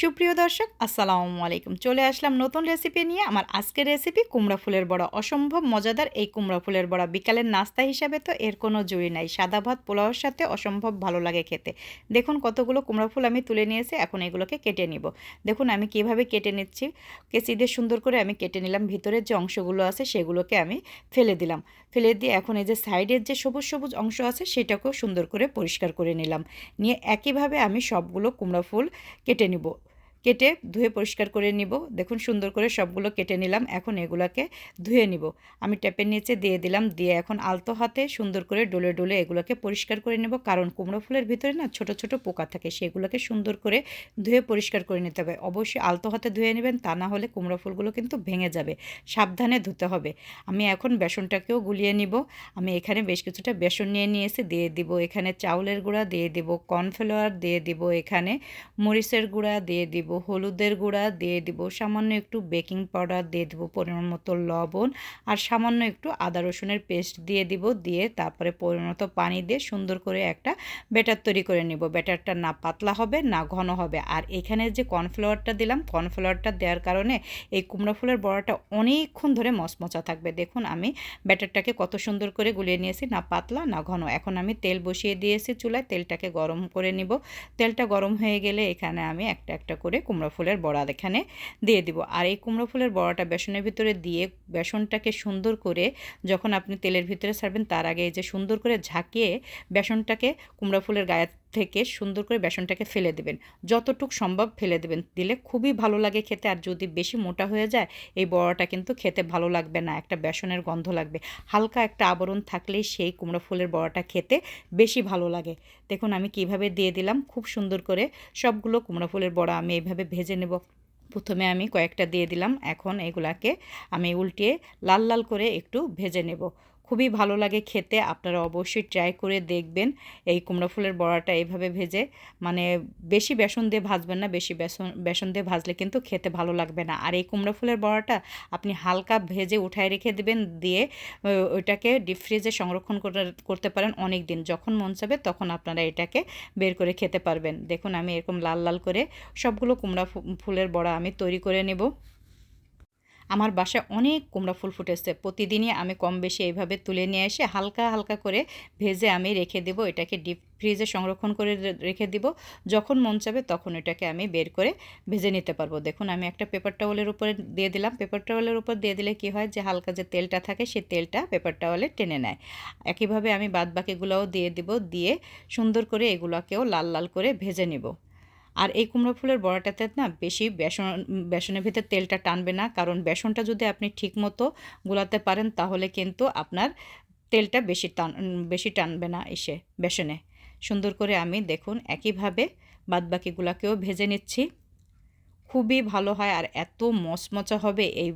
সুপ্রিয় দর্শক আসসালামু আলাইকুম। চলে আসলাম নতুন রেসিপি নিয়ে। আমার আজকের রেসিপি কুমড়া ফুলের বড়া। অসম্ভব মজাদার এই কুমড়া ফুলের বড়া বিকালের নাস্তা হিসাবে তো এর কোনো জুড়ি নাই। সাদা ভাত পোলাওয়ের সাথে অসম্ভব ভালো লাগে খেতে। দেখুন কতগুলো কুমড়া ফুল আমি তুলে নিয়েছি, এখন এগুলোকে কেটে নিব। দেখুন আমি কিভাবে কেটে নিচ্ছি। কেচি দিয়ে সুন্দর করে আমি কেটে নিলাম। ভিতরের যে অংশগুলো আছে সেগুলোকে আমি ফেলে দিলাম। ফেলে দিয়ে এখন এই যে সাইডের যে সবুজ সবুজ অংশ আছে সেটাকেও সুন্দর করে পরিষ্কার করে নিলাম। নিয়ে একইভাবে আমি সবগুলো কুমড়া ফুল কেটে নিব। কেটে ধুয়ে পরিষ্কার করে নিব। দেখুন সুন্দর করে সবগুলো কেটে নিলাম। এখন এগুলাকে ধুয়ে নিব। আমি ট্যাপের নিচে দিয়ে দিলাম, দিয়ে এখন আলতো হাতে সুন্দর করে ডলে ডলে এগুলোকে পরিষ্কার করে নেব, কারণ কুমড়ো ফুলের ভিতরে না ছোট ছোট পোকা থাকে, সেগুলোকে সুন্দর করে ধুয়ে পরিষ্কার করে নিতে হবে। অবশ্যই আলতো হাতে ধুয়ে নেবেন, তা না হলে কুমড়ো ফুলগুলো কিন্তু ভেঙে যাবে। সাবধানে ধুতে হবে। আমি এখন বেসনটাকেও গুলিয়ে নিব। আমি এখানে বেশ কিছুটা বেসন নিয়ে নিয়েছি, দিয়ে দিব এখানে চাউলের গুঁড়া, দিয়ে দিব কর্নফ্লাওয়ার, দিয়ে দিব এখানে মরিচের গুঁড়া, দিয়ে দিব হলুদের গুঁড়া, দিয়ে দিব সামান্য একটু বেকিং পাউডার, দিয়ে দিব পরিমাণ মতো লবণ, আর সামান্য একটু আদা রসুনের পেস্ট দিয়ে দিব। দিয়ে তারপরে পরিমাণ মতো পানি দিয়ে সুন্দর করে একটা ব্যাটার তৈরি করে নেব। ব্যাটারটা না পাতলা হবে না ঘন হবে। আর এখানে যে কর্নফ্লাওয়ারটা দিলাম, কর্নফ্লাওয়ারটা দেওয়ার কারণে এই কুমড়া ফুলের বড়াটা অনেকক্ষণ ধরে মচমচা থাকবে। দেখুন আমি ব্যাটারটাকে কত সুন্দর করে গুলিয়ে নিয়েছি, না পাতলা না ঘন। এখন আমি তেল বসিয়ে দিয়েছি চুলায়, তেলটাকে গরম করে নিব। তেলটা গরম হয়ে গেলে এখানে আমি একটা একটা করে কুমড়া ফুলের বড়া এখানে দিয়ে দিব। আর এই কুমড়ো ফুলের বড়াটা বেসনের ভিতরে দিয়ে বেসনটাকে সুন্দর করে যখন আপনি তেলের ভিতরে ছাড়বেন, তার আগে এই যে সুন্দর করে ঝাঁকিয়ে বেসনটাকে কুমড়া ফুলের গায়ে থেকে সুন্দর করে বেসনটাকে ফেলে দেবেন। যতটুক সম্ভব ফেলে দেবেন, দিলে খুবই ভালো লাগে খেতে। আর যদি বেশি মোটা হয়ে যায় এই বড়াটা কিন্তু খেতে ভালো লাগবে না, একটা বেসনের গন্ধ লাগবে। হালকা একটা আবরণ থাকলেই সেই কুমড়া ফুলের বড়াটা খেতে বেশি ভালো লাগে। দেখুন আমি কিভাবে দিয়ে দিলাম খুব সুন্দর করে। সবগুলো কুমড়া ফুলের বড়া আমি এইভাবে ভেজে নেব। প্রথমে আমি কয়েকটা দিয়ে দিলাম, এখন এগুলাকে আমি উল্টিয়ে লাল লাল করে একটু ভেজে নেব। খুবই ভালো লাগে খেতে, আপনারা অবশ্যই ট্রাই করে দেখবেন এই কুমড়া ফুলের বড়াটা এইভাবে ভেজে। মানে বেশি বেসন দিয়ে ভাজবেন না, বেশি বেসন বেসন দিয়ে ভাজলে কিন্তু খেতে ভালো লাগবে না। আর এই কুমড়া ফুলের বড়াটা আপনি হালকা ভেজে উঠায় রেখে দেবেন, দিয়ে ওইটাকে ডিপ ফ্রিজে সংরক্ষণ করতে পারেন অনেক দিন। যখন মন চাবে তখন আপনারা এটাকে বের করে খেতে পারবেন। দেখুন আমি এরকম লাল লাল করে সবগুলো কুমড়া ফুলের বড়া আমি তৈরি করে নেব। আমার বাসায় অনেক কুমড়া ফুল ফুটেছে, প্রতিদিনই আমি কম বেশি এইভাবে তুলে নিয়ে এসে হালকা হালকা করে ভেজে আমি রেখে দেব। এটাকে ডিপ ফ্রিজে সংরক্ষণ করে রেখে দিব। যখন মন চাবে তখন এটাকে আমি বের করে ভেজে নিতে পারবো। দেখুন আমি একটা পেপার টাওয়ালের উপরে দিয়ে দিলাম। পেপার টাওয়ালের উপর দিয়ে দিলে কি হয়, যে হালকা যে তেলটা থাকে সেই তেলটা পেপার টাওয়ালে টেনে নেয়। একইভাবে আমি বাদ বাকিগুলোও দিয়ে দিব, দিয়ে সুন্দর করে এগুলোকেও লাল লাল করে ভেজে নেব। আর এই কুমড়ো ফুলের বড়াটাতে না বেশি বেসনের ভিতর তেলটা টানবে না, কারণ বেসনটা যদি আপনি ঠিকমতো গোলাতে পারেন তাহলে কিন্তু আপনার তেলটা বেশি টানবে না এসে বেসনে। সুন্দর করে আমি দেখুন একইভাবে বাদবাকিগুলোকেও ভেজে নিচ্ছি। খুবই ভালো হয় আর এত মচমচা হবে এই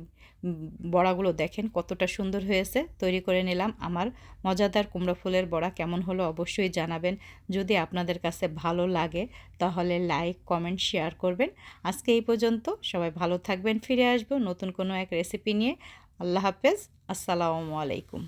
বড়াগুলো। দেখেন কতটা সুন্দর হয়েছে। তৈরি করে নিলাম আমার মজাদার কুমড়ো ফুলের বড়া। কেমন হলো অবশ্যই জানাবেন। যদি আপনাদের কাছে ভালো লাগে তাহলে লাইক কমেন্ট শেয়ার করবেন। আজকে এই পর্যন্ত, সবাই ভালো থাকবেন। ফিরে আসবো নতুন কোনো এক রেসিপি নিয়ে। আল্লাহ হাফেজ। আসসালামু আলাইকুম।